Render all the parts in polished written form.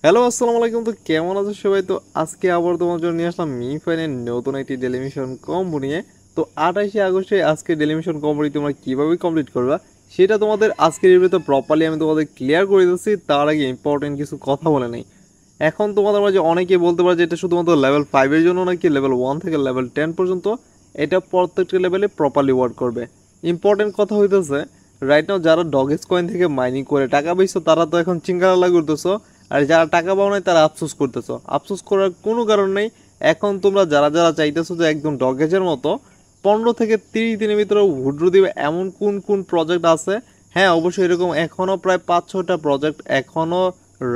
Hello আসসালামু আলাইকুম। তো কেমন আছো সবাই? তো আজকে আবার তোমার জন্য নিয়ে আসলাম মি ফাইনের নতুন একটি ডেলিমিশন কম্বো নিয়ে। তো 28শে আগস্টে আজকে ডেলিমিশন কম্বোটি তোমরা কীভাবে কমপ্লিট করবা সেটা তোমাদের আজকের ভিডিওতে প্রপারলি আমি তোমাদের ক্লিয়ার করে দিচ্ছি। তার আগে ইম্পর্টেন্ট কিছু কথা বলে নেই। এখন তোমাদের মাঝে অনেকে বলতে পারে যে এটা শুধুমাত্র লেভেল 5-এর জন্য নাকি লেভেল 1 থেকে লেভেল 10 পর্যন্ত এটা প্রত্যেকটা লেভেলে প্রপারলি ওয়ার্ক করবে। ইম্পর্টেন্ট কথা হইতেছে রাইট নাও যারা ডগেস কয়েন থেকে মাইনিং করে টাকা পাইছো তারা তো এখন চিঙ্গারালা করতেছো, আর যারা টাকা পাও নাই তারা আফসোস করতেছো। আফসোস করার কোনো কারণ নেই। এখন তোমরা যারা যারা চাইতেছো যে একদম ডগেজের মতো 15 থেকে 30 দিনের ভিতরে উইথড্র দিবে এমন কোন কোন প্রজেক্ট আছে? হ্যাঁ অবশ্যই এরকম এখনও প্রায় 5-6টা প্রজেক্ট এখনও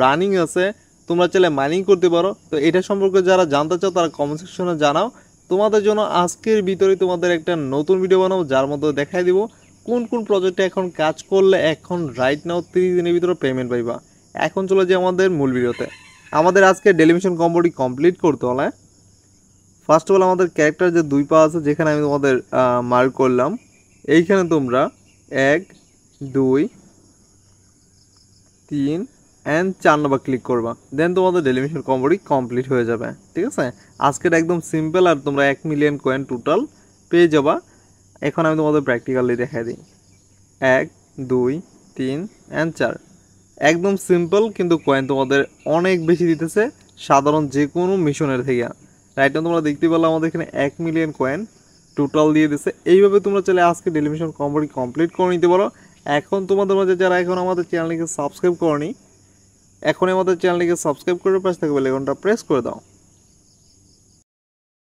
রানিং আছে। তোমরা চাইলে মাইনিং করতে পারো। তো এটা সম্পর্কে যারা জানতে চাও তারা কমেন্ট সেকশনে জানাও। তোমাদের জন্য আজকের ভিতরে তোমাদের একটা নতুন ভিডিও বানাবো যার মধ্যে দেখাই দিব কোন কোন প্রজেক্টে এখন কাজ করলে এখন রাইট নাও 30 দিনের ভিতরে পেমেন্ট পাইবা। এখন চলে যাই আমাদের মূল ভিডিওতে। আমাদের আজকে ডেলিমিশন কম্বোটি কমপ্লিট করতে হলে ফার্স্ট অফ অল আমাদের ক্যারেক্টার যে দুই পা আছে যেখানে আমি তোমাদের মার্ক করলাম, এইখানে তোমরা 1 2 3 অ্যান্ড 4 নম্বর ক্লিক করবা। দেন তোমাদের ডেলিমিশন কম্বোটি কমপ্লিট হয়ে যাবে। ঠিক আছে, আজকের একদম সিম্পল আর তোমরা 1 মিলিয়ন কয়েন টোটাল পেয়ে যাবা। এখন আমি তোমাদের প্র্যাকটিক্যালি দেখাই দিই। 1 2 3 অ্যান্ড 4 একদম সিম্পল, কিন্তু কয়েন তোমাদের অনেক বেশি দিতেছে সাধারণ যে কোনো মিশনের থেকে। রাইট নাও তোমরা দেখতে পেলে আমাদের এখানে 1 মিলিয়ন কয়েন টোটাল দিয়ে দিচ্ছে। এইভাবে তোমরা চাইলে আজকে ডেলিমিশন কম্বোটি কমপ্লিট করে নিতে পারো। এখন তোমাদের মাঝে যারা এখন আমাদের চ্যানেলটিকে সাবস্ক্রাইব করনি, এখনই আমাদের চ্যানেলটিকে সাবস্ক্রাইব করে পাশে থাকা বেল আইকনটা প্রেস করে দাও।